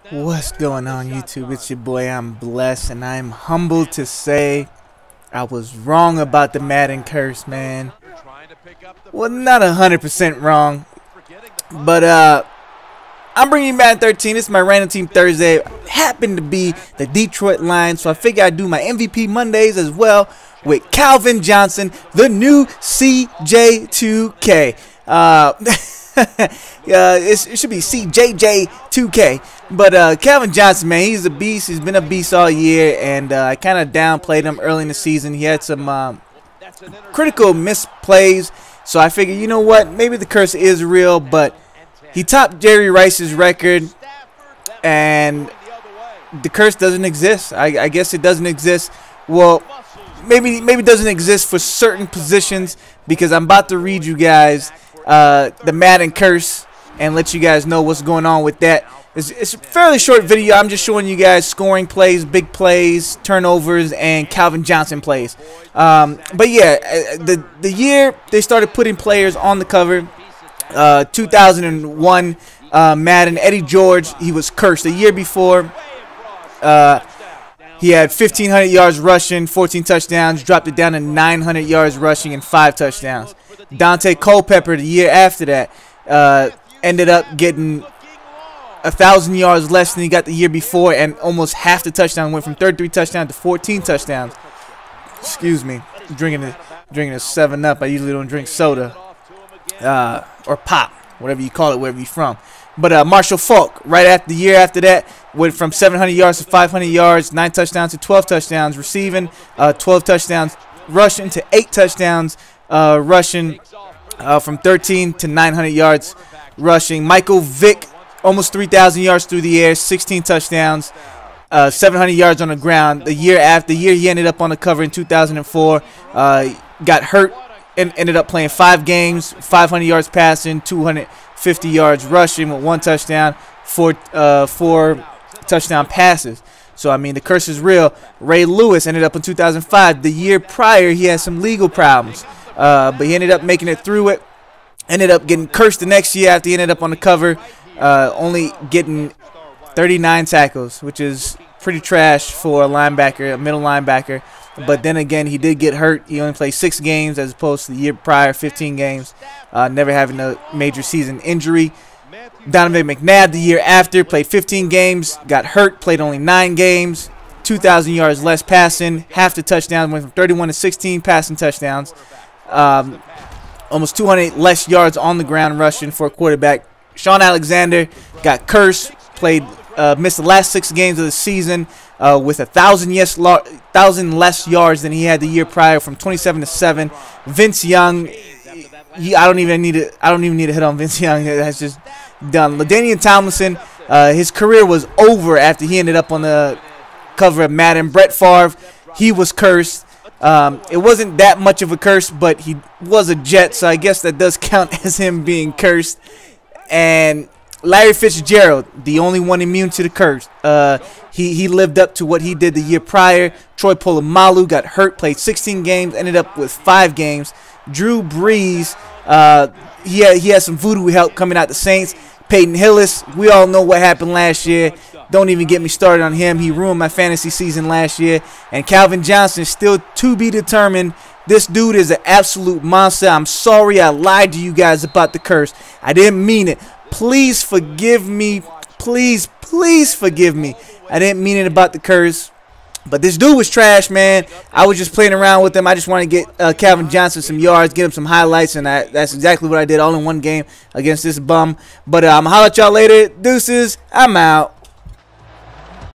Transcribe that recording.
What's going on, YouTube? It's your boy, I'm blessed, and I'm humbled to say I was wrong about the Madden Curse, man. Well, not 100% wrong, but I'm bringing you Madden 13. It's my Random Team Thursday. Happened to be the Detroit Lions, so I figured I'd do my MVP Mondays as well with Calvin Johnson, the new CJ2K. It should be CJJ2K. But Calvin Johnson, man, he's a beast. He's been a beast all year, and I kind of downplayed him early in the season. He had some critical misplays, so I figured, you know what, maybe the curse is real. But he topped Jerry Rice's record, and the curse doesn't exist. I guess it doesn't exist. Well, maybe it doesn't exist for certain positions, because I'm about to read you guys the Madden Curse and let you guys know what's going on with that. It's a fairly short video. I'm just showing you guys scoring plays, big plays, turnovers, and Calvin Johnson plays. But yeah, the year they started putting players on the cover, 2001 Madden, Eddie George, he was cursed. The year before, he had 1,500 yards rushing, 14 touchdowns, dropped it down to 900 yards rushing and 5 touchdowns. Dante Culpepper, the year after that, ended up getting 1,000 yards less than he got the year before, and almost half the touchdown. Went from 33 touchdowns to 14 touchdowns. Excuse me, drinking a 7-Up. I usually don't drink soda or pop, whatever you call it, wherever you're from. But Marshall Faulk, right after the year after that, went from 700 yards to 500 yards, 9 touchdowns to 12 touchdowns receiving, 12 touchdowns rushing to 8 touchdowns rushing, from 13 to 900 yards rushing. Michael Vick, almost 3,000 yards through the air, 16 touchdowns, 700 yards on the ground. The year after, he ended up on the cover in 2004. Got hurt and ended up playing 5 games, 500 yards passing, 250 yards rushing with 1 touchdown, 4 touchdown passes. So, I mean, the curse is real. Ray Lewis ended up in 2005. The year prior, he had some legal problems, but he ended up making it through it. Ended up getting cursed the next year after he ended up on the cover, only getting 39 tackles, which is pretty trash for a linebacker, a middle linebacker. But then again, he did get hurt. He only played 6 games as opposed to the year prior, 15 games, never having a major season injury. Donovan McNabb, the year after, played 15 games, got hurt, played only 9 games, 2,000 yards less passing, half the touchdowns, went from 31 to 16 passing touchdowns, almost 200 less yards on the ground rushing for a quarterback. Sean Alexander got cursed, missed the last 6 games of the season with 1,000 less yards than he had the year prior, from 27 to 7. Vince Young, I don't even need to hit on Vince Young. That's just done. LaDainian Tomlinson, his career was over after he ended up on the cover of Madden. Brett Favre, he was cursed. It wasn't that much of a curse, but he was a Jet, so I guess that does count as him being cursed. And Larry Fitzgerald, the only one immune to the curse. He lived up to what he did the year prior. Troy Polamalu got hurt, played 16 games, ended up with 5 games. Drew Brees, he had some voodoo help coming out the Saints. Peyton Hillis, we all know what happened last year. Don't even get me started on him. He ruined my fantasy season last year. And Calvin Johnson, still to be determined. This dude is an absolute monster. I'm sorry I lied to you guys about the curse. I didn't mean it. Please forgive me. Please forgive me. I didn't mean it about the curse. But this dude was trash, man. I was just playing around with him. I just wanted to get Calvin Johnson some yards, get him some highlights, and that's exactly what I did all in one game against this bum. But I'm going to holler at y'all later. Deuces, I'm out.